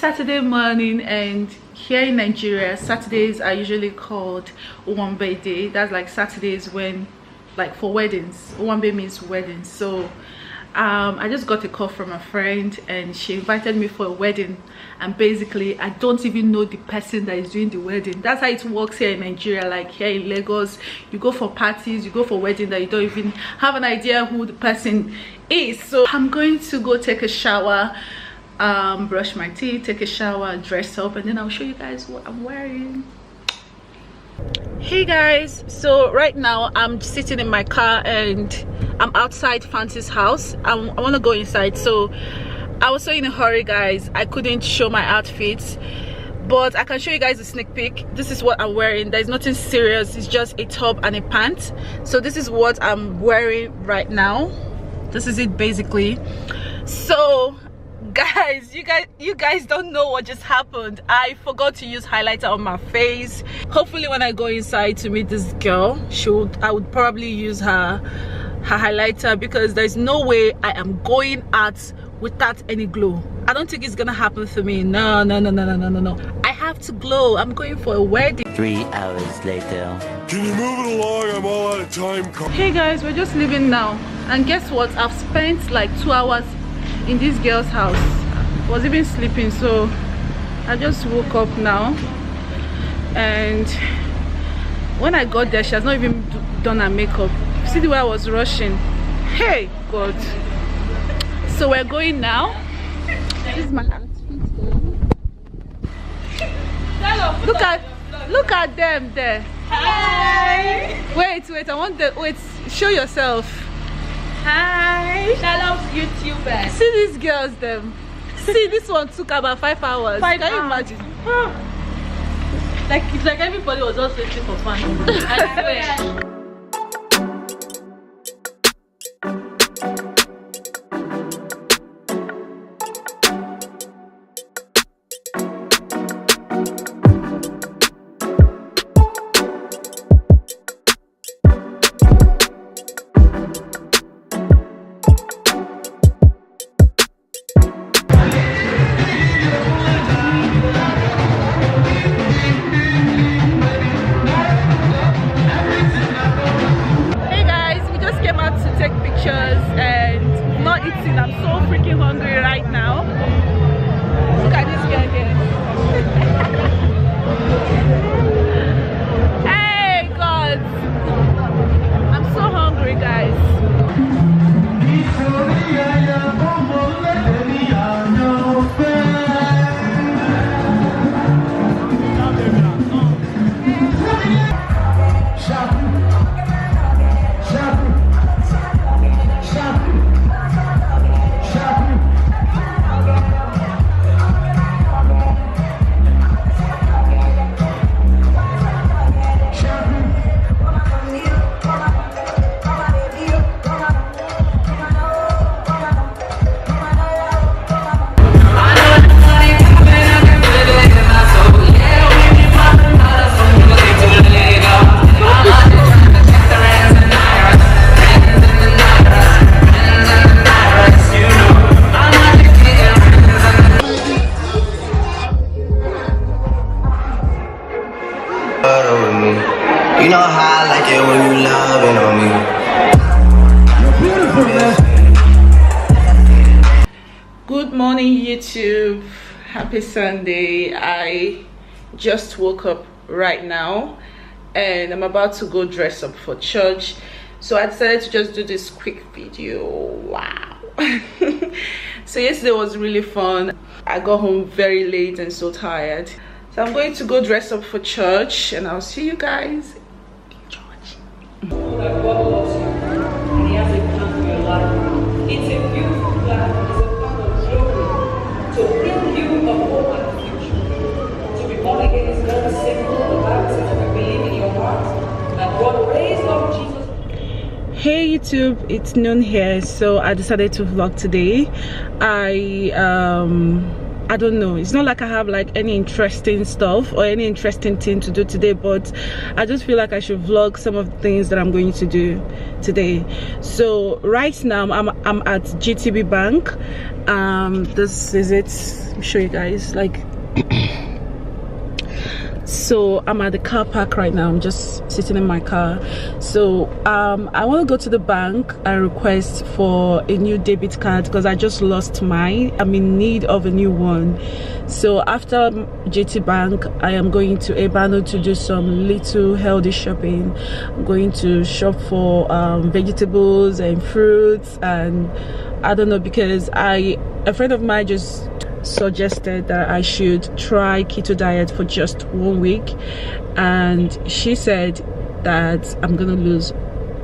Saturday morning, and here in Nigeria Saturdays are usually called Owambe day. That's like Saturdays when, like, for weddings. Owambe means weddings. So I just got a call from a friend and she invited me for a wedding, and basically I don't even know the person that is doing the wedding. That's how it works here in Nigeria. Like here in Lagos, you go for parties, you go for weddings that you don't even have an idea who the person is. So I'm going to go take a shower, brush my teeth, take a shower, dress up, and then I'll show you guys what I'm wearing. Hey guys, so right now I'm sitting in my car and I'm outside Fancy's house. I want to go inside. So I was so in a hurry, guys, I couldn't show my outfits, but I can show you guys a sneak peek. This is what I'm wearing. There's nothing serious, it's just a top and a pant. So this is what I'm wearing right now. This is it basically. So guys, you guys don't know what just happened. I forgot to use highlighter on my face. Hopefully when I go inside to meet this girl, I would probably use her highlighter, because there's no way I am going out without any glow. I don't think it's gonna happen for me. No. I have to glow. I'm going for a wedding. 3 hours later. Can you move it along? I'm all out of time. Hey guys, we're just leaving now, and guess what? I've spent like 2 hours in this girl's house. I was even sleeping, so I just woke up now, and when I got there she has not even done her makeup. See the way I was rushing. Hey God. So we're going now. This is my outfit. Look at them there. Hi. Wait, I want the show yourself. Hi. Shalom's YouTuber. See these girls them. See, this one took about 5 hours. Can you imagine? It's like everybody was just waiting for fun. I swear. You know how I like it when you loving on me. Good morning YouTube, happy Sunday. I just woke up right now and I'm about to go dress up for church, so I decided to just do this quick video. Wow. So yesterday was really fun. I got home very late and so tired, so I'm going to go dress up for church and I'll see you guys in church. God loves you and He has a plan for your life. It's a beautiful plan. It's a plan of joy to bring you a hope and a future. To be born again is very simple. The Bible says if you believe in your heart that God raised up Jesus. Hey YouTube, it's noon here, so I decided to vlog today. I don't know, it's not like I have like any interesting stuff or any interesting thing to do today, but I just feel like I should vlog some of the things that I'm going to do today. So right now I'm at Gtbank. This is it. Let me show you guys, like so I'm at the car park right now. I'm just sitting in my car. So I want to go to the bank and request for a new debit card because I just lost mine. I'm in need of a new one. So after Gtbank, I am going to Errands to do some little healthy shopping. I'm going to shop for vegetables and fruits, and I don't know, because a friend of mine just suggested that I should try keto diet for just 1 week, and she said that I'm gonna lose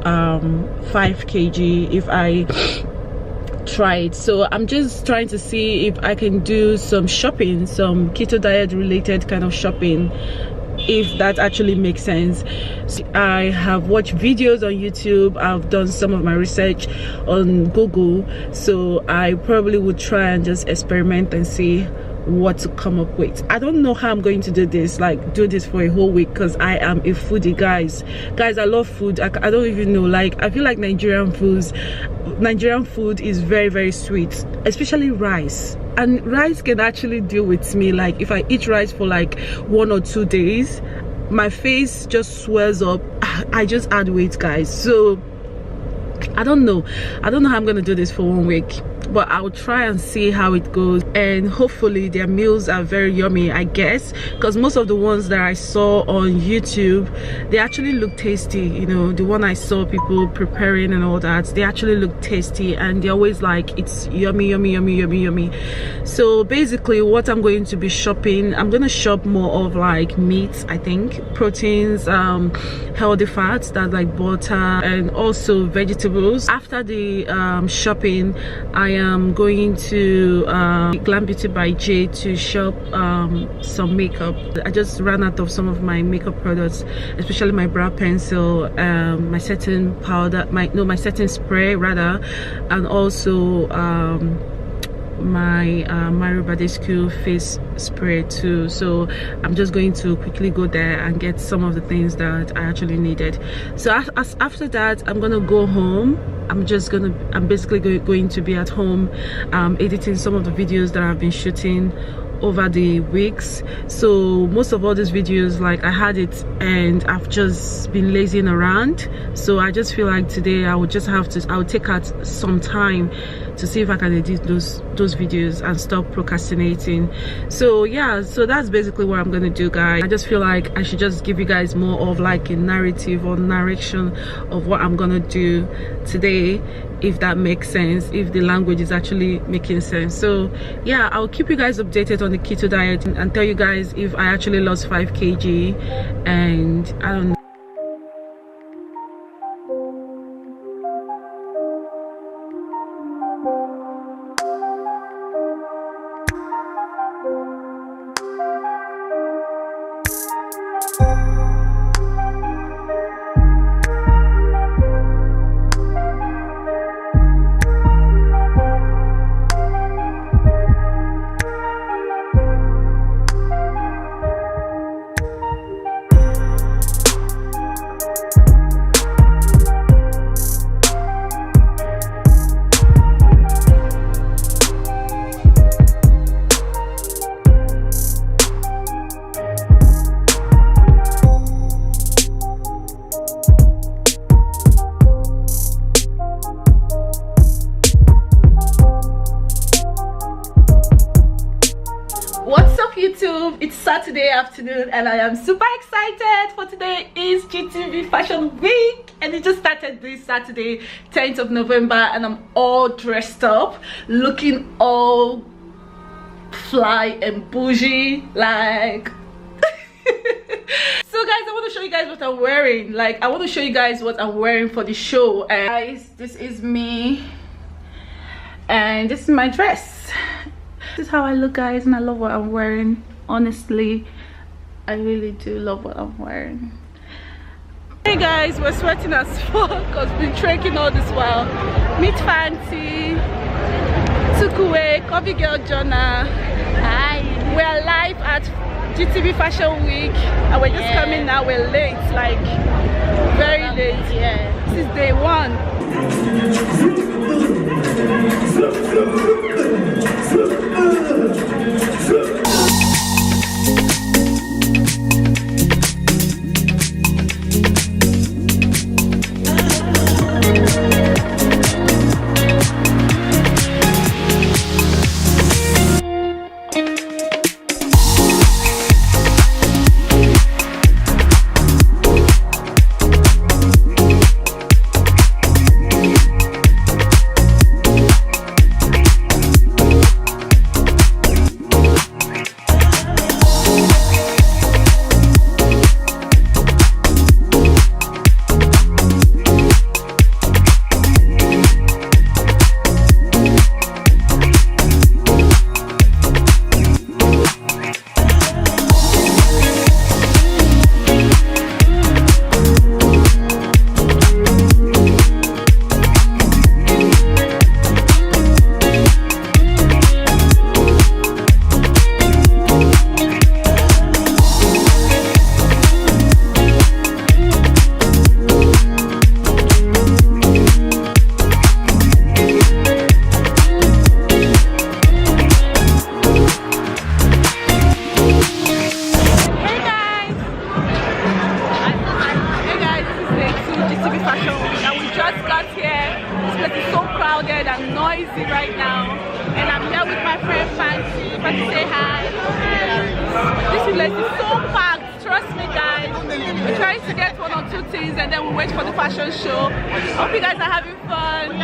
5 kg if I try it. So I'm just trying to see if I can do some shopping, some keto diet related kind of shopping, if that actually makes sense. I have watched videos on YouTube, I've done some of my research on Google, so I probably would try and just experiment and see what to come up with. I don't know how I'm going to do this, like do this for a whole week, because I am a foodie, guys. I love food. I don't even know, like I feel like Nigerian food is very, very sweet, especially rice. And rice can actually deal with me. Like if I eat rice for like 1 or 2 days, my face just swells up. I just add weight, guys. So I don't know how I'm gonna do this for 1 week, but I'll try and see how it goes. And hopefully their meals are very yummy, I guess, because most of the ones that I saw on YouTube, they actually look tasty. You know, the one I saw people preparing and all that, they actually look tasty, and they're always like, it's yummy, yummy, yummy, yummy, yummy. So basically what I'm going to be shopping, I'm gonna shop more of like meats, I think, proteins, healthy fats, that's like butter, and also vegetables. After the shopping, I am going to Glam Beauty by J to shop some makeup. I just ran out of some of my makeup products, especially my brow pencil, my setting powder, my setting spray rather, and also my Mario Badescu face spray too. So I'm just going to quickly go there and get some of the things that I actually needed. So after that, I'm gonna go home. I'm basically going to be at home editing some of the videos that I've been shooting over the weeks. So most of all these videos, like I had it and I've just been lazing around, so I just feel like today I'll take out some time to see if I can edit those videos and stop procrastinating. So yeah, so that's basically what I'm gonna do, guys. I just feel like I should just give you guys more of like a narrative or narration of what I'm gonna do today, if that makes sense, if the language is actually making sense. So yeah, I'll keep you guys updated on the keto diet and tell you guys if I actually lost 5 kg, and I don't know. What's up YouTube? It's Saturday afternoon and I am super excited for today. Is GTV Fashion Week and it just started this Saturday 10th of November, and I'm all dressed up looking all fly and bougie like so guys, I want to show you guys what I'm wearing. Like I want to show you guys what I'm wearing for the show. And guys, this is me and this is my dress. This is how I look, guys, and I love what I'm wearing. Honestly, I really do love what I'm wearing. Hey guys, we're sweating as fuck because we've been trekking all this while. Meet Fancy, took away Coffee Girl Jonah, Hi. We're live at GTB Fashion Week and we're just coming now. We're late, like very late. Yeah. This is day 1. And then we wait for the fashion show. Hope you guys are having fun.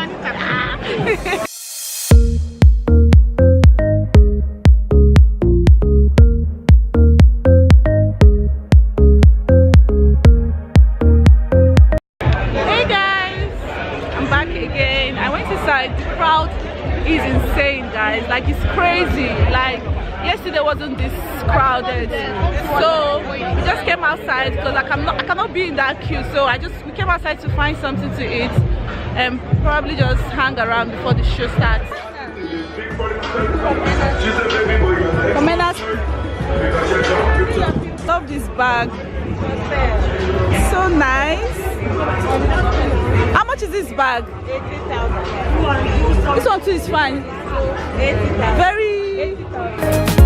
Hey guys, I'm back again. I went inside. The crowd is insane, guys. Like, it's crazy. Like, yesterday wasn't this crowded, so we just came outside because I cannot be in that queue. So we came outside to find something to eat and probably just hang around before the show starts. Love this bag. So nice. How much is this bag? 80,000. This one too is fine. 80,000. Very 80,000.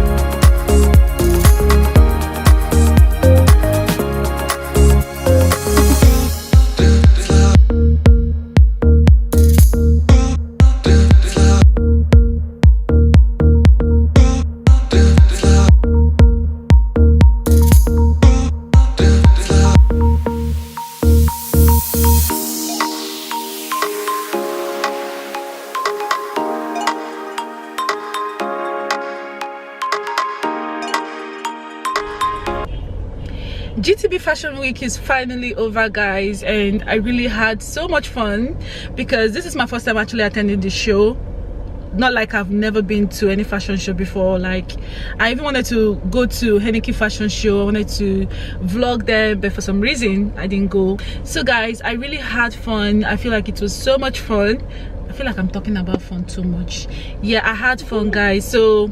GTB Fashion Week is finally over, guys, and I really had so much fun because this is my first time actually attending the show. Not like I've never been to any fashion show before. Like, I even wanted to go to Henneke fashion show. I wanted to vlog there, but for some reason I didn't go. So guys, I really had fun. I feel like it was so much fun. I feel like I'm talking about fun too much. Yeah, I had fun, guys. So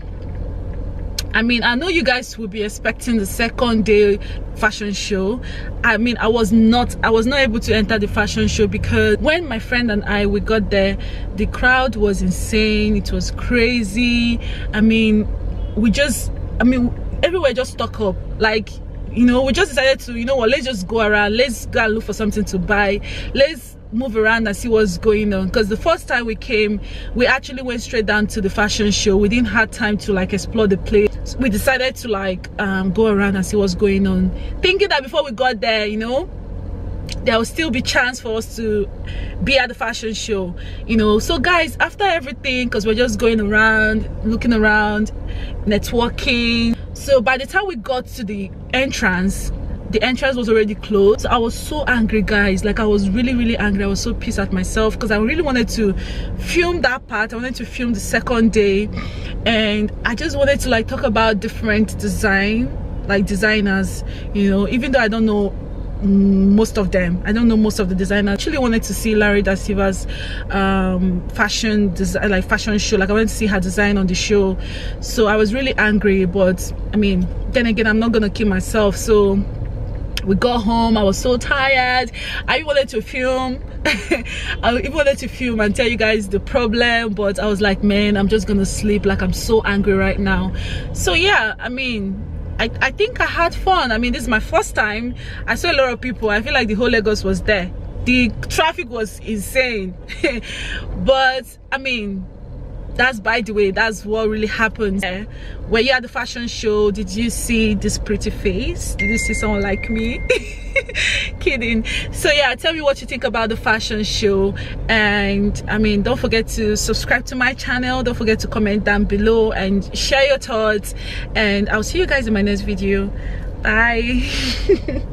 I mean, I know you guys will be expecting the second day fashion show. I mean, I was not able to enter the fashion show because when my friend and we got there, the crowd was insane. It was crazy. I mean, everywhere just stuck up. Like, you know, we just decided to, you know what, let's just go around, let's go and look for something to buy, let's move around and see what's going on. Because the first time we came, we actually went straight down to the fashion show. We didn't have time to like explore the place. We decided to like go around and see what's going on, thinking that before we got there, you know, there will still be chance for us to be at the fashion show, you know. So guys, after everything, because we're just going around, looking around, networking, so by the time we got to the entrance was already closed. I was so angry, guys. Like, I was really angry. I was so pissed at myself because I really wanted to film that part. I wanted to film the second day, and I just wanted to like talk about different designers, you know, even though I don't know most of them. I don't know most of the designers. I actually wanted to see Larry Da Silva's fashion design, like fashion show. Like I wanted to see her design on the show. So I was really angry, but I mean, then again, I'm not gonna kill myself. So we got home. I was so tired. I wanted to film. I even wanted to film and tell you guys the problem, but I was like, man, I'm just gonna sleep. Like, I'm so angry right now. So yeah, I mean, I think I had fun. I mean, this is my first time. I saw a lot of people. I feel like the whole Lagos was there. The traffic was insane. But I mean, that's, by the way, that's what really happened. Were you at the fashion show? Did you see this pretty face? Did you see someone like me? Kidding. So yeah, tell me what you think about the fashion show. And I mean, don't forget to subscribe to my channel. Don't forget to comment down below and share your thoughts. And I'll see you guys in my next video. Bye.